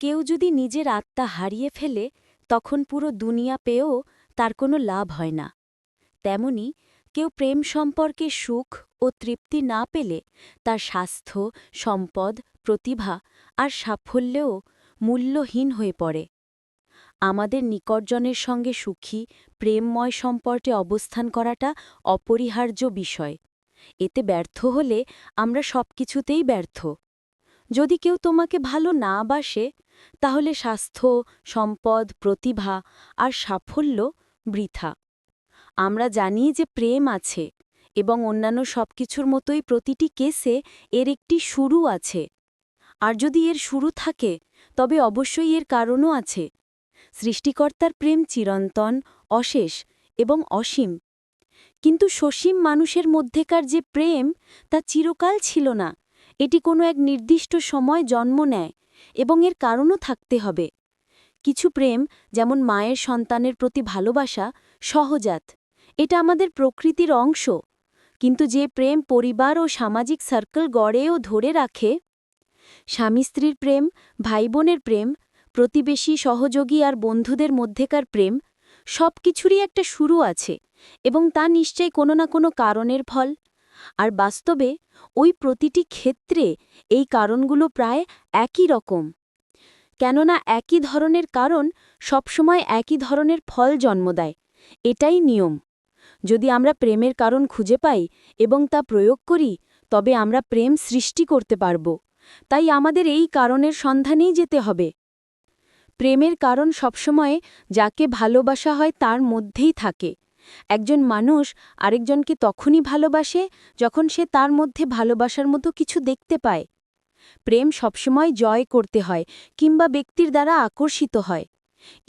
কেউ যদি নিজের আত্মা হারিয়ে ফেলে তখন পুরো দুনিয়া পেয়েও তার কোনো লাভ হয় না। তেমনি কেউ প্রেম সম্পর্কে সুখ ও তৃপ্তি না পেলে তার স্বাস্থ্য, সম্পদ, প্রতিভা আর সাফল্যও মূল্যহীন হয়ে পড়ে। আমাদের নিকটজনের সঙ্গে সুখী, প্রেমময় সম্পর্কে অবস্থান করাটা অপরিহার্য বিষয়। এতে ব্যর্থ হলে আমরা সবকিছুতেই ব্যর্থ। যদি কেউ তোমাকে ভালো না বাসে, তাহলে স্বাস্থ্য, সম্পদ, প্রতিভা আর সাফল্য বৃথা। আমরা জানি যে প্রেম আছে এবং অন্যান্য সবকিছুর মতোই প্রতিটি কেসে এর একটি শুরু আছে। আর যদি এর শুরু থাকে, তবে অবশ্যই এর কারণও আছে। সৃষ্টিকর্তার প্রেম চিরন্তন, অশেষ এবং অসীম। কিন্তু সসীম মানুষের মধ্যেকার যে প্রেম, তা চিরকাল ছিল না। এটি কোনো এক নির্দিষ্ট সময় জন্ম নেয় এবং এর কারণও থাকতে হবে। কিছু প্রেম, যেমন মায়ের সন্তানের প্রতি ভালোবাসা, সহজাত। এটা আমাদের প্রকৃতির অংশ। কিন্তু যে প্রেম পরিবার ও সামাজিক সার্কেল গড়ে ও ধরে রাখে, স্বামী স্ত্রীর প্রেম, ভাই বোনের প্রেম, প্রতিবেশী, সহযোগী আর বন্ধুদের মধ্যেকার প্রেম, সব কিছুরই একটা শুরু আছে এবং তা নিশ্চয়ই কোনো না কোনো কারণের ফল। আর বাস্তবে ওই প্রতিটি ক্ষেত্রে এই কারণগুলো প্রায় একই রকম। কেননা একই ধরনের কারণ সবসময় একই ধরনের ফল জন্ম দেয়। এটাই নিয়ম। যদি আমরা প্রেমের কারণ খুঁজে পাই এবং তা প্রয়োগ করি, তবে আমরা প্রেম সৃষ্টি করতে পারব। তাই আমাদের এই কারণের সন্ধানেই যেতে হবে। প্রেমের কারণ সবসময় যাকে ভালোবাসা হয় তার মধ্যেই থাকে। একজন মানুষ আরেকজনকে তখনই ভালোবাসে যখন সে তার মধ্যে ভালোবাসার মতো কিছু দেখতে পায়। প্রেম সবসময় জয় করতে হয় কিংবা ব্যক্তির দ্বারা আকর্ষিত হয়।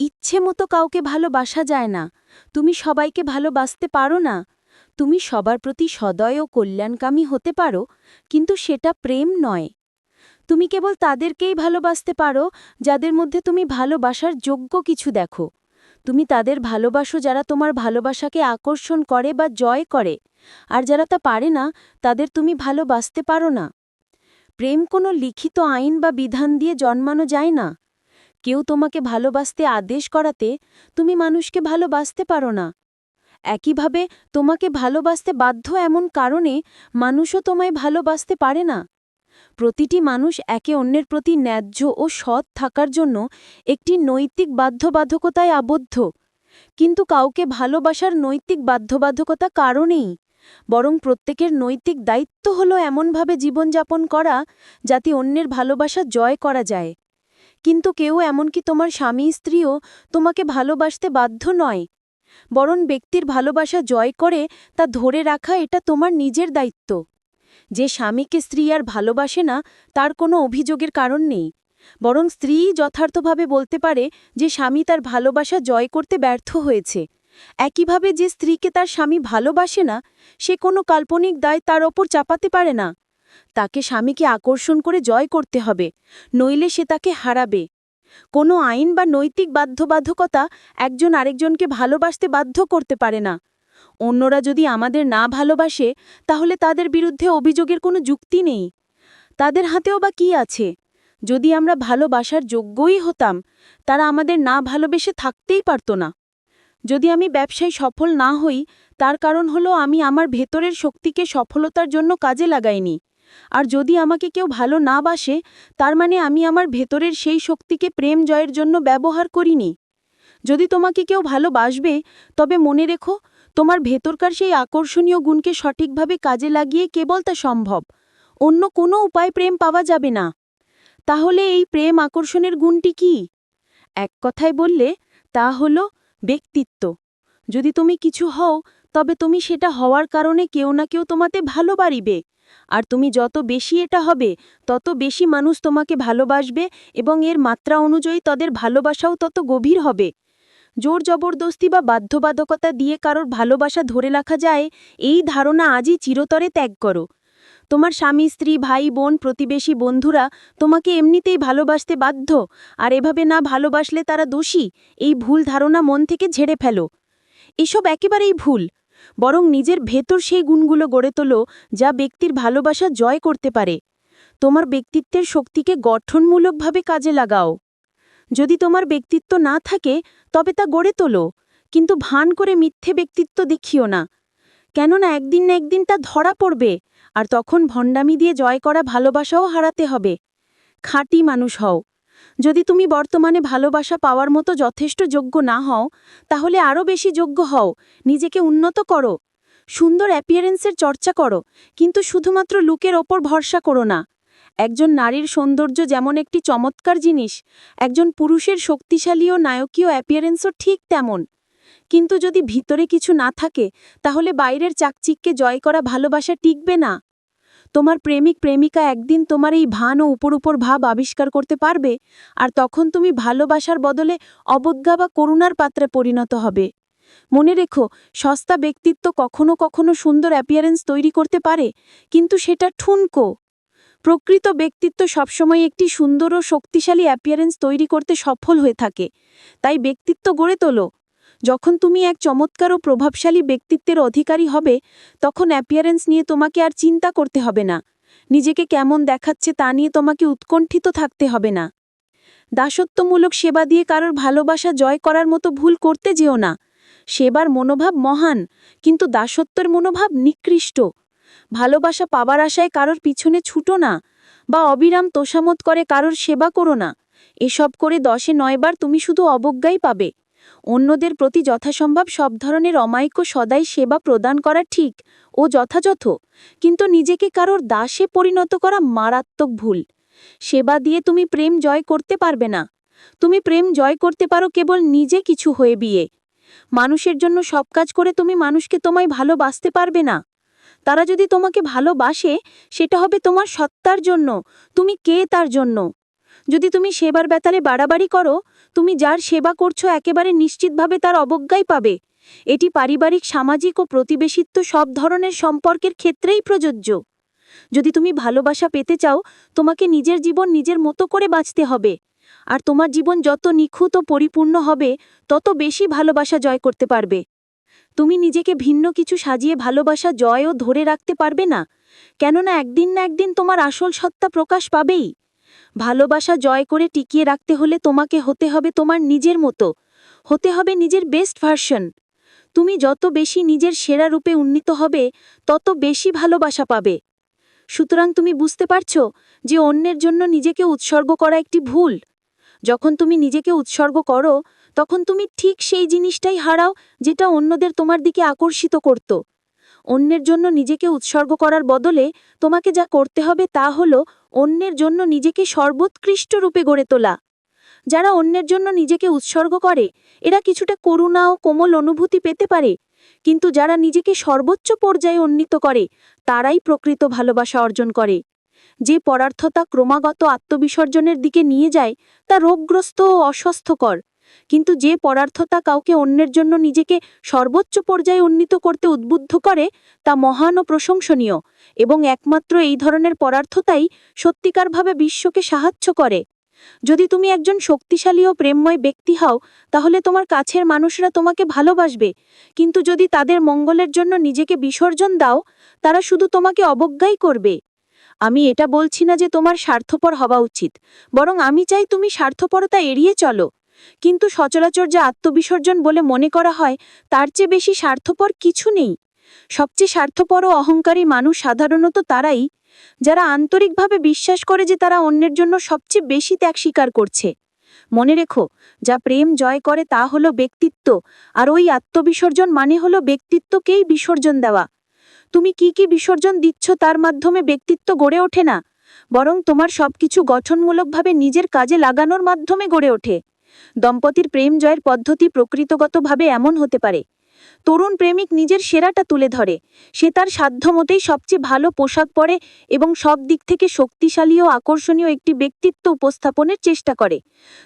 ইচ্ছে মতো কাউকে ভালোবাসা যায় না। তুমি সবাইকে ভালোবাসতে পারো না। তুমি সবার প্রতি সদয় ও কল্যাণকামী হতে পারো, কিন্তু সেটা প্রেম নয়। তুমি কেবল তাদেরকেই ভালোবাসতে পারো যাদের মধ্যে তুমি ভালোবাসার যোগ্য কিছু দেখো। তুমি তাদের ভালোবাসো যারা তোমার ভালোবাসাকে আকর্ষণ করে বা জয় করে, আর যারা তা পারে না তাদের তুমি ভালোবাসতে পারো না। প্রেম কোনো লিখিত আইন বা বিধান দিয়ে জন্মানো যায় না। কেউ তোমাকে ভালোবাসতে আদেশ করাতে তুমি মানুষকে ভালোবাসতে পারো না। একইভাবে তোমাকে ভালোবাসতে বাধ্য এমন কারণে মানুষও তোমায় ভালোবাসতে পারে না। প্রতিটি মানুষ একে অন্যের প্রতি ন্যায্য ও সৎ থাকার জন্য একটি নৈতিক বাধ্যবাধকতায় আবদ্ধ। কিন্তু কাউকে ভালোবাসার নৈতিক বাধ্যবাধকতা কারও নেই, বরং প্রত্যেকের নৈতিক দায়িত্ব হল এমনভাবে জীবনযাপন করা যাতে অন্যের ভালোবাসা জয় করা যায়। কিন্তু কেউ, এমনকি তোমার স্বামী স্ত্রীও তোমাকে ভালোবাসতে বাধ্য নয়, বরং ব্যক্তির ভালোবাসা জয় করে তা ধরে রাখা এটা তোমার নিজের দায়িত্ব। যে স্বামীকে স্ত্রী আর ভালোবাসে না, তার কোনো অভিযোগের কারণ নেই, বরং স্ত্রীই যথার্থভাবে বলতে পারে যে স্বামী তার ভালোবাসা জয় করতে ব্যর্থ হয়েছে। একইভাবে যে স্ত্রীকে তার স্বামী ভালোবাসে না, সে কোনো কাল্পনিক দায় তার ওপর চাপাতে পারে না। তাকে স্বামীকে আকর্ষণ করে জয় করতে হবে, নইলে সে তাকে হারাবে। কোনো আইন বা নৈতিক বাধ্যবাধকতা একজন আরেকজনকে ভালোবাসতে বাধ্য করতে পারে না। অন্যরা যদি আমাদের না ভালোবাসে, তাহলে তাদের বিরুদ্ধে অভিযোগের কোনো যুক্তি নেই। তাদের হাতেও বা কি আছে? যদি আমরা ভালোবাসার যোগ্যই হতাম, তারা আমাদের না ভালোবেসে থাকতেই পারত না। যদি আমি ব্যবসায় সফল না হই, তার কারণ হলো আমি আমার ভেতরের শক্তিকে সফলতার জন্য কাজে লাগাইনি। আর যদি আমাকে কেউ ভালো না বাসে, তার মানে আমি আমার ভেতরের সেই শক্তিকে প্রেম জয়ের জন্য ব্যবহার করিনি। যদি তোমাকে কেউ ভালোবাসবে, তবে মনে রেখো, তোমার ভেতরকার সেই আকর্ষণীয় গুণকে সঠিকভাবে কাজে লাগিয়ে কেবল তা সম্ভব। অন্য কোনো উপায় প্রেম পাওয়া যাবে না। তাহলে এই প্রেম আকর্ষণের গুণটি কি? এক কথায় বললে তা হলো ব্যক্তিত্ব। যদি তুমি কিছু হও, তবে তুমি সেটা হওয়ার কারণে কেউ না কেউ তোমাতে ভালোবাসিবে। আর তুমি যত বেশি এটা হবে, তত বেশি মানুষ তোমাকে ভালোবাসবে এবং এর মাত্রা অনুযায়ী তাদের ভালোবাসাও তত গভীর হবে। জোর জবরদস্তি বা বাধ্যবাধকতা দিয়ে কারোর ভালোবাসা ধরে রাখা যায়, এই ধারণা আজই চিরতরে ত্যাগ করো। তোমার স্বামী, স্ত্রী, ভাই, বোন, প্রতিবেশী, বন্ধুরা তোমাকে এমনিতেই ভালোবাসতে বাধ্য, আর এভাবে না ভালোবাসলে তারা দোষী, এই ভুল ধারণা মন থেকে ঝেড়ে ফেলো। এসব একেবারেই ভুল। বরং নিজের ভেতর সেই গুণগুলো গড়ে তোলো যা ব্যক্তির ভালোবাসা জয় করতে পারে। তোমার ব্যক্তিত্বের শক্তিকে গঠনমূলকভাবে কাজে লাগাও। যদি তোমার ব্যক্তিত্ব না থাকে তবে তা গড়ে তোলো, কিন্তু ভান করে মিথ্যে ব্যক্তিত্ব দেখিও না। কেননা একদিন না একদিন তা ধরা পড়বে, আর তখন ভণ্ডামি দিয়ে জয় করা ভালোবাসাও হারাতে হবে। খাঁটি মানুষ হও। যদি তুমি বর্তমানে ভালোবাসা পাওয়ার মতো যথেষ্ট যোগ্য না হও, তাহলে আরও বেশি যোগ্য হও, নিজেকে উন্নত করো। সুন্দর অ্যাপিয়ারেন্সের চর্চা করো, কিন্তু শুধুমাত্র লুকের ওপর ভরসা করো না। একজন নারীর সৌন্দর্য যেমন একটি চমৎকার জিনিস, একজন পুরুষের শক্তিশালী ও নায়কীয় অ্যাপিয়ারেন্সও ঠিক তেমন। কিন্তু যদি ভিতরে কিছু না থাকে, তাহলে বাইরের চাকচিক্যে জয় করা ভালোবাসা টিকবে না। তোমার প্রেমিক প্রেমিকা একদিন তোমার এই ভান ও উপর উপর ভাব আবিষ্কার করতে পারবে, আর তখন তুমি ভালোবাসার বদলে অবজ্ঞা বা করুণার পাত্রে পরিণত হবে। মনে রেখো, সস্তা ব্যক্তিত্ব কখনো কখনো সুন্দর অ্যাপিয়ারেন্স তৈরি করতে পারে, কিন্তু সেটা ঠুনকো। প্রকৃত ব্যক্তিত্ব সবসময় একটি সুন্দর ও শক্তিশালী অ্যাপিয়ারেন্স তৈরি করতে সফল হয়ে থাকে। তাই ব্যক্তিত্ব গড়ে তোলো। যখন তুমি এক চমৎকার ও প্রভাবশালী ব্যক্তিত্বের অধিকারী হবে, তখন অ্যাপিয়ারেন্স নিয়ে তোমাকে আর চিন্তা করতে হবে না। নিজেকে কেমন দেখাচ্ছে তা নিয়ে তোমাকে উৎকণ্ঠিত থাকতে হবে না। দাসত্বমূলক সেবা দিয়ে কারোর ভালোবাসা জয় করার মতো ভুল করতে যেও না। সেবার মনোভাব মহান, কিন্তু দাসত্বের মনোভাব নিকৃষ্ট। ভালোবাসা পাবার আশায় কারোর পিছনে ছুটো না, বা অবিরাম তোষামত করে কারোর সেবা করো না। এসব করে 10-9 বার তুমি শুধু অবজ্ঞাই পাবে। অন্যদের প্রতি যথাসম্ভব সব ধরনের অমায়িক সদাই সেবা প্রদান করা ঠিক ও যথাযথ, কিন্তু নিজেকে কারোর দাসে পরিণত করা মারাত্মক ভুল। সেবা দিয়ে তুমি প্রেম জয় করতে পারবে না। তুমি প্রেম জয় করতে পারো কেবল নিজে কিছু হয়ে বিয়ে। মানুষের জন্য সব কাজ করে তুমি মানুষকে তোমায় ভালোবাসতে পারবে না। তারা যদি তোমাকে ভালোবাসে, সেটা হবে তোমার সত্তার জন্য, তুমি কে তার জন্য। যদি তুমি সেবার বেতালে বাড়াবাড়ি করো, তুমি যার সেবা করছো একেবারে নিশ্চিতভাবে তার অবজ্ঞাই পাবে। এটি পারিবারিক, সামাজিক ও প্রতিবেশিত্ব সব ধরনের সম্পর্কের ক্ষেত্রেই প্রযোজ্য। যদি তুমি ভালোবাসা পেতে চাও, তোমাকে নিজের জীবন নিজের মতো করে বাঁচতে হবে। আর তোমার জীবন যত নিখুঁত ও পরিপূর্ণ হবে, তত বেশি ভালোবাসা জয় করতে পারবে। তুমি নিজেকে ভিন্ন কিছু সাজিয়ে ভালোবাসা জয় ও ধরে রাখতে পারবে না, কেননা একদিন না একদিন তোমার আসল সত্তা প্রকাশ পাবেই। ভালোবাসা জয় করে টিকিয়ে রাখতে হলে তোমাকে হতে হবে তোমার নিজের মতো, হতে হবে নিজের বেস্ট ভার্সন। তুমি যত বেশি নিজের সেরা রূপে উন্নীত হবে, তত বেশি ভালোবাসা পাবে। সুতরাং তুমি বুঝতে পারছো যে অন্যের জন্য নিজেকে উৎসর্গ করা একটি ভুল। যখন তুমি নিজেকে উৎসর্গ করো, তখন তুমি ঠিক সেই জিনিসটাই হারাও যেটা অন্যদের তোমার দিকে আকর্ষিত করত। অন্যের জন্য নিজেকে উৎসর্গ করার বদলে তোমাকে যা করতে হবে তা হলো অন্যের জন্য নিজেকে সর্বোৎকৃষ্ট রূপে গড়ে তোলা। যারা অন্যের জন্য নিজেকে উৎসর্গ করে, এরা কিছুটা করুণা ও কোমল অনুভূতি পেতে পারে, কিন্তু যারা নিজেকে সর্বোচ্চ পর্যায়ে উন্নীত করে, তারাই প্রকৃত ভালোবাসা অর্জন করে। যে পরার্থতা ক্রমাগত আত্মবিসর্জনের দিকে নিয়ে যায়, তা রোগগ্রস্ত ও অস্বাস্থ্যকর। কিন্তু যে পরার্থতা কাউকে অন্যের জন্য নিজেকে সর্বোচ্চ পর্যায়ে উন্নীত করতে উদ্বুদ্ধ করে, তা মহান ও প্রশংসনীয়, এবং একমাত্র এই ধরনের পরার্থতাই সত্যিকারভাবে বিশ্বকে সাহায্য করে। যদি তুমি একজন শক্তিশালী ও প্রেমময় ব্যক্তি হও, তাহলে তোমার কাছের মানুষরা তোমাকে ভালোবাসবে, কিন্তু যদি তাদের মঙ্গলের জন্য নিজেকে বিসর্জন দাও, তারা শুধু তোমাকে অবজ্ঞাই করবে। আমি এটা বলছি না যে তোমার স্বার্থপর হওয়া উচিত, বরং আমি চাই তুমি স্বার্থপরতা এড়িয়ে চলো। কিন্তু সচরাচর যা আত্মবিসর্জন বলে মনে করা হয়, তার চেয়ে বেশি স্বার্থপর কিছু নেই। সবচেয়ে স্বার্থপর ও অহংকারী মানুষ সাধারণত তারাই, যারা আন্তরিকভাবে বিশ্বাস করে যে তারা অন্যের জন্য সবচেয়ে বেশি ত্যাগ স্বীকার করছে। মনে রেখো, যা প্রেম জয় করে তা হলো ব্যক্তিত্ব, আর ওই আত্মবিসর্জন মানে হলো ব্যক্তিত্বকেই বিসর্জন দেওয়া। তুমি কি কি বিসর্জন দিচ্ছ তার মাধ্যমে ব্যক্তিত্ব গড়ে ওঠে না, বরং তোমার সবকিছু গঠনমূলকভাবে নিজের কাজে লাগানোর মাধ্যমে গড়ে ওঠে। দম্পতির প্রেম জয়ের পদ্ধতি প্রকৃতগতভাবে এমন হতে পারে: তরুণ প্রেমিক নিজের সেরাটা তুলে ধরে, সে তার সাধ্যমতেই সবচেয়ে ভালো পোশাক পরে এবং সব দিক থেকে শক্তিশালী ও আকর্ষণীয় একটি ব্যক্তিত্ব উপস্থাপনের চেষ্টা করে।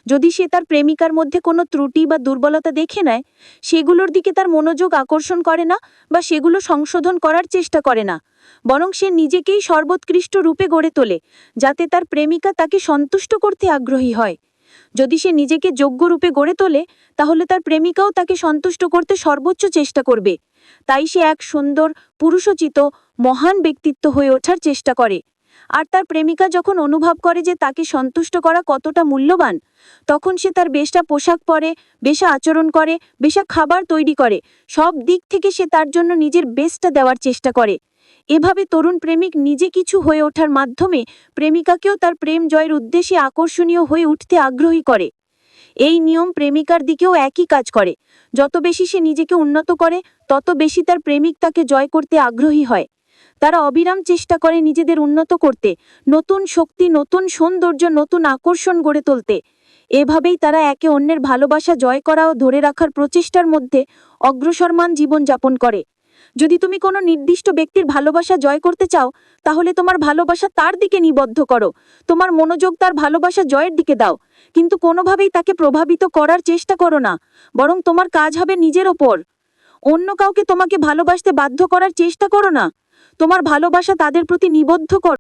যদি সে তার প্রেমিকার মধ্যে কোনো ত্রুটি বা দুর্বলতা দেখে নেয়, সেগুলোর দিকে তার মনোযোগ আকর্ষণ করে না বা সেগুলো সংশোধন করার চেষ্টা করে না, বরং সে নিজেকেই সর্বোৎকৃষ্ট রূপে গড়ে তোলে, যাতে তার প্রেমিকা তাকে সন্তুষ্ট করতে আগ্রহী হয়। যদি সে নিজেকে যোগ্য রূপে গড়ে তোলে, তাহলে তার প্রেমিকাও তাকে সন্তুষ্ট করতে সর্বোচ্চ চেষ্টা করবে। তাই সে এক সুন্দর, পুরুষোচিত, মহান ব্যক্তিত্ব হয়ে ওঠার চেষ্টা করে। আর তার প্রেমিকা যখন অনুভব করে যে তাকে সন্তুষ্ট করা কতটা মূল্যবান, তখন সে তার বেশা পোশাক পরে, বেশা আচরণ করে, বেশা খাবার তৈরি করে, সব দিক থেকে সে তার জন্য নিজের বেস্টটা দেওয়ার চেষ্টা করে। এভাবে তরুণ প্রেমিক নিজে কিছু হয়ে ওঠার মাধ্যমে প্রেমিকাকেও তার প্রেম জয়ের উদ্দেশ্যে আকর্ষণীয় হয়ে উঠতে আগ্রহী করে। এই নিয়ম প্রেমিকার দিকেও একই কাজ করে। যত বেশি সে নিজেকে উন্নত করে, তত বেশি তার প্রেমিক তাকে জয় করতে আগ্রহী হয়। তারা অবিরাম চেষ্টা করে নিজেদের উন্নত করতে, নতুন শক্তি, নতুন সৌন্দর্য, নতুন আকর্ষণ গড়ে তুলতে। এভাবেই তারা একে অন্যের ভালোবাসা জয় করা ও ধরে রাখার প্রচেষ্টার মধ্যে অগ্রসরমান জীবনযাপন করে। যদি তুমি কোনো নির্দিষ্ট ব্যক্তির ভালোবাসা জয় করতে চাও, তাহলে তোমার ভালোবাসা তার দিকে নিবদ্ধ করো, তোমার মনোযোগ তার ভালোবাসা জয়ের দিকে দাও, কিন্তু কোনোভাবেই তাকে প্রভাবিত করার চেষ্টা করো না, বরং তোমার কাজ হবে নিজের ওপর। অন্য কাউকে তোমাকে ভালোবাসতে বাধ্য করার চেষ্টা করো না, তোমার ভালোবাসা তাদের প্রতি নিবদ্ধ করো।